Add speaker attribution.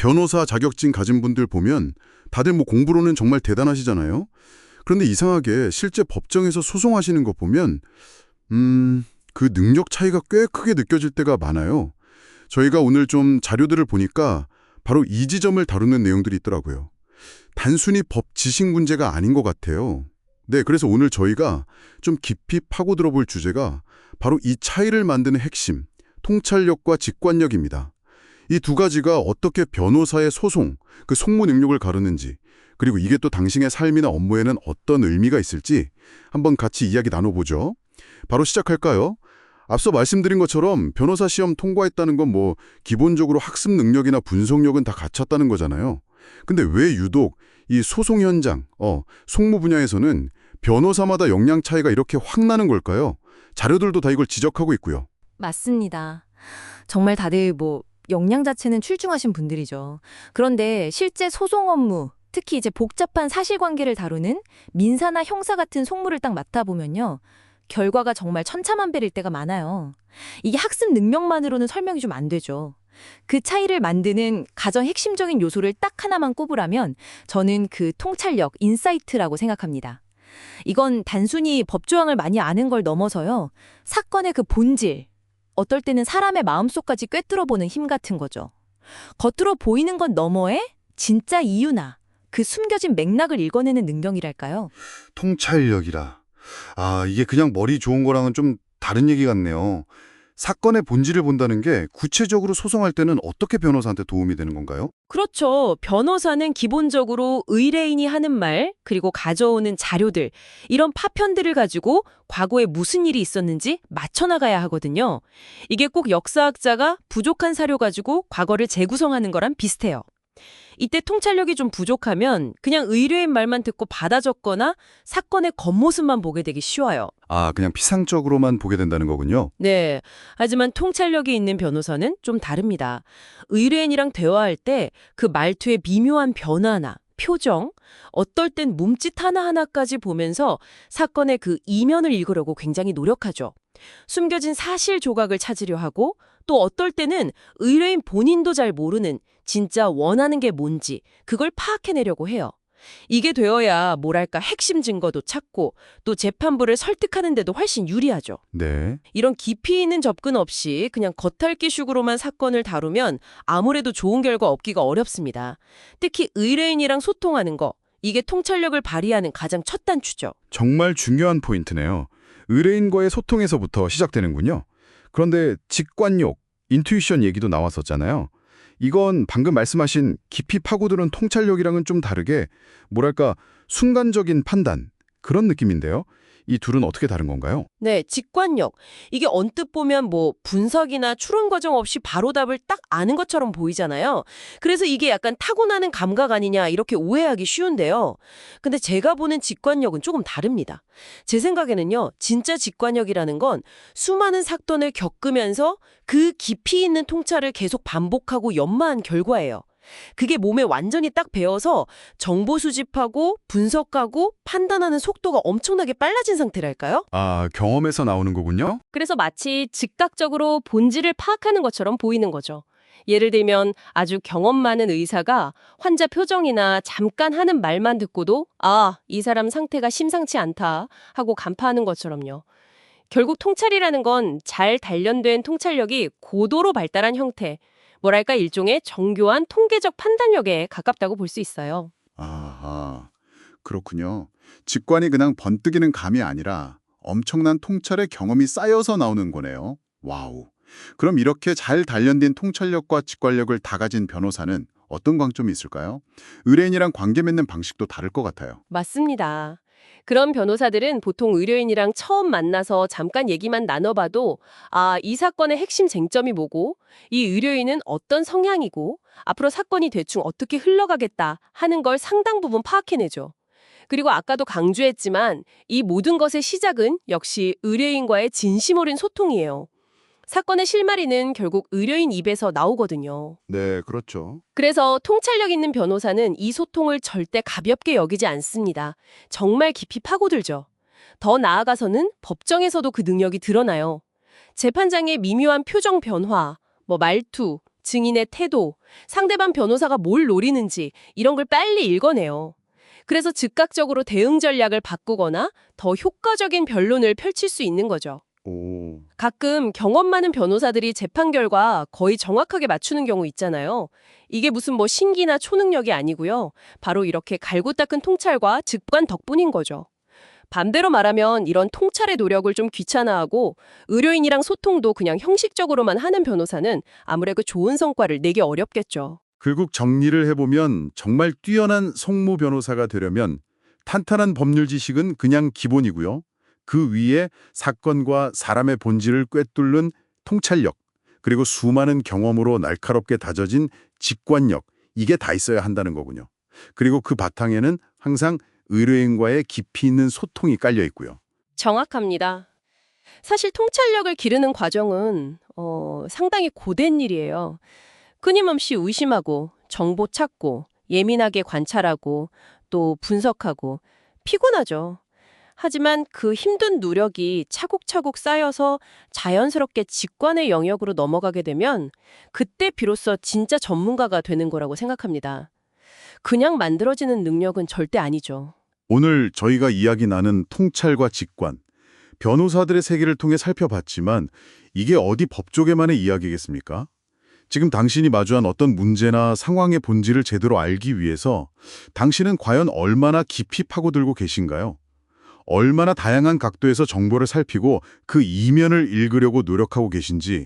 Speaker 1: 변호사 자격증 가진 분들 보면 다들 뭐 공부로는 정말 대단하시잖아요. 그런데 이상하게 실제 법정에서 소송하시는 거 보면 그 능력 차이가 꽤 크게 느껴질 때가 많아요. 저희가 오늘 좀 자료들을 보니까 바로 이 지점을 다루는 내용들이 있더라고요. 단순히 법 지식 문제가 아닌 것 같아요. 네, 그래서 오늘 저희가 좀 깊이 파고들어 볼 주제가 바로 이 차이를 만드는 핵심, 통찰력과 직관력입니다. 이 두 가지가 어떻게 변호사의 소송, 그 송무 능력을 가르는지, 그리고 이게 또 당신의 삶이나 업무에는 어떤 의미가 있을지 한번 같이 이야기 나눠보죠. 바로 시작할까요? 앞서 말씀드린 것처럼 변호사 시험 통과했다는 건 뭐 기본적으로 학습 능력이나 분석력은 다 갖췄다는 거잖아요. 근데 왜 유독 이 소송 현장, 송무 분야에서는 변호사마다 역량 차이가 이렇게 확 나는 걸까요? 자료들도 다 이걸 지적하고 있고요.
Speaker 2: 맞습니다. 정말 다들 역량 자체는 출중하신 분들이죠. 그런데 실제 소송 업무, 특히 이제 복잡한 사실관계를 다루는 민사나 형사 같은 송무를 딱 맡아보면요. 결과가 정말 천차만별일 때가 많아요. 이게 학습 능력만으로는 설명이 좀 안 되죠. 그 차이를 만드는 가장 핵심적인 요소를 딱 하나만 꼽으라면 저는 그 통찰력, 인사이트라고 생각합니다. 이건 단순히 법조항을 많이 아는 걸 넘어서요. 사건의 그 본질, 어떨 때는 사람의 마음속까지 꿰뚫어보는 힘 같은 거죠. 겉으로 보이는 건 너머에 진짜 이유나 그 숨겨진 맥락을 읽어내는 능력이랄까요?
Speaker 3: 통찰력이라. 이게 그냥 머리 좋은 거랑은 좀 다른 얘기 같네요. 사건의 본질을 본다는 게 구체적으로 소송할 때는 어떻게 변호사한테 도움이 되는 건가요?
Speaker 4: 그렇죠. 변호사는 기본적으로 의뢰인이 하는 말, 그리고 가져오는 자료들, 이런 파편들을 가지고 과거에 무슨 일이 있었는지 맞춰나가야 하거든요. 이게 꼭 역사학자가 부족한 사료 가지고 과거를 재구성하는 거랑 비슷해요. 이때 통찰력이 좀 부족하면 그냥 의뢰인 말만 듣고 받아 적거나 사건의 겉모습만 보게 되기 쉬워요.
Speaker 3: 그냥 피상적으로만 보게 된다는 거군요.
Speaker 4: 네. 하지만 통찰력이 있는 변호사는 좀 다릅니다. 의뢰인이랑 대화할 때 그 말투의 미묘한 변화나 표정, 어떨 땐 몸짓 하나하나까지 보면서 사건의 그 이면을 읽으려고 굉장히 노력하죠. 숨겨진 사실 조각을 찾으려 하고 또 어떨 때는 의뢰인 본인도 잘 모르는 진짜 원하는 게 뭔지 그걸 파악해내려고 해요. 이게 되어야 뭐랄까 핵심 증거도 찾고 또 재판부를 설득하는 데도 훨씬 유리하죠.
Speaker 3: 네.
Speaker 4: 이런 깊이 있는 접근 없이 그냥 겉핥기식으로만 사건을 다루면 아무래도 좋은 결과 얻기가 어렵습니다. 특히 의뢰인이랑 소통하는 거, 이게 통찰력을 발휘하는 가장 첫 단추죠.
Speaker 3: 정말 중요한 포인트네요. 의뢰인과의 소통에서부터 시작되는군요. 그런데 직관력, 인투이션 얘기도 나왔었잖아요. 이건 방금 말씀하신 깊이 파고드는 통찰력이랑은 좀 다르게 뭐랄까 순간적인 판단, 그런 느낌인데요. 이 둘은 어떻게 다른 건가요?
Speaker 4: 네, 직관력. 이게 언뜻 보면 분석이나 추론 과정 없이 바로 답을 딱 아는 것처럼 보이잖아요. 그래서 이게 약간 타고나는 감각 아니냐 이렇게 오해하기 쉬운데요. 근데 제가 보는 직관력은 조금 다릅니다. 제 생각에는요, 진짜 직관력이라는 건 수많은 사건을 겪으면서 그 깊이 있는 통찰을 계속 반복하고 연마한 결과예요. 그게 몸에 완전히 딱 배어서 정보 수집하고 분석하고 판단하는 속도가 엄청나게 빨라진 상태랄까요?
Speaker 3: 경험에서 나오는 거군요.
Speaker 5: 그래서 마치 즉각적으로 본질을 파악하는 것처럼 보이는 거죠. 예를 들면 아주 경험 많은 의사가 환자 표정이나 잠깐 하는 말만 듣고도 이 사람 상태가 심상치 않다 하고 간파하는 것처럼요. 결국 통찰이라는 건 잘 단련된 통찰력이 고도로 발달한 형태, 뭐랄까 일종의 정교한 통계적 판단력에 가깝다고 볼 수 있어요.
Speaker 1: 그렇군요. 직관이 그냥 번뜩이는 감이 아니라 엄청난 통찰의 경험이 쌓여서 나오는 거네요. 와우. 그럼 이렇게 잘 단련된 통찰력과 직관력을 다 가진 변호사는 어떤 강점이 있을까요? 의뢰인이랑 관계 맺는 방식도 다를 것 같아요.
Speaker 5: 맞습니다. 그런 변호사들은 보통 의뢰인이랑 처음 만나서 잠깐 얘기만 나눠봐도 이 사건의 핵심 쟁점이 뭐고 이 의뢰인은 어떤 성향이고 앞으로 사건이 대충 어떻게 흘러가겠다 하는 걸 상당 부분 파악해내죠. 그리고 아까도 강조했지만 이 모든 것의 시작은 역시 의뢰인과의 진심 어린 소통이에요. 사건의 실마리는 결국 의뢰인 입에서 나오거든요.
Speaker 1: 네, 그렇죠.
Speaker 5: 그래서 통찰력 있는 변호사는 이 소통을 절대 가볍게 여기지 않습니다. 정말 깊이 파고들죠. 더 나아가서는 법정에서도 그 능력이 드러나요. 재판장의 미묘한 표정 변화, 말투, 증인의 태도, 상대방 변호사가 뭘 노리는지 이런 걸 빨리 읽어내요. 그래서 즉각적으로 대응 전략을 바꾸거나 더 효과적인 변론을 펼칠 수 있는 거죠.
Speaker 1: 오.
Speaker 5: 가끔 경험 많은 변호사들이 재판 결과 거의 정확하게 맞추는 경우 있잖아요. 이게 무슨 뭐 신기나 초능력이 아니고요. 바로 이렇게 갈고 닦은 통찰과 직관 덕분인 거죠. 반대로 말하면 이런 통찰의 노력을 좀 귀찮아하고 의료인이랑 소통도 그냥 형식적으로만 하는 변호사는 아무래도 좋은 성과를 내기 어렵겠죠.
Speaker 1: 결국 정리를 해보면 정말 뛰어난 송무 변호사가 되려면 탄탄한 법률 지식은 그냥 기본이고요. 그 위에 사건과 사람의 본질을 꿰뚫는 통찰력, 그리고 수많은 경험으로 날카롭게 다져진 직관력, 이게 다 있어야 한다는 거군요. 그리고 그 바탕에는 항상 의료인과의 깊이 있는 소통이 깔려 있고요.
Speaker 5: 정확합니다. 사실 통찰력을 기르는 과정은 상당히 고된 일이에요. 끊임없이 의심하고 정보 찾고 예민하게 관찰하고 또 분석하고 피곤하죠. 하지만 그 힘든 노력이 차곡차곡 쌓여서 자연스럽게 직관의 영역으로 넘어가게 되면 그때 비로소 진짜 전문가가 되는 거라고 생각합니다. 그냥 만들어지는 능력은 절대 아니죠.
Speaker 1: 오늘 저희가 이야기 나눈 통찰과 직관, 변호사들의 세계를 통해 살펴봤지만 이게 어디 법조계만의 이야기겠습니까? 지금 당신이 마주한 어떤 문제나 상황의 본질을 제대로 알기 위해서 당신은 과연 얼마나 깊이 파고들고 계신가요? 얼마나 다양한 각도에서 정보를 살피고 그 이면을 읽으려고 노력하고 계신지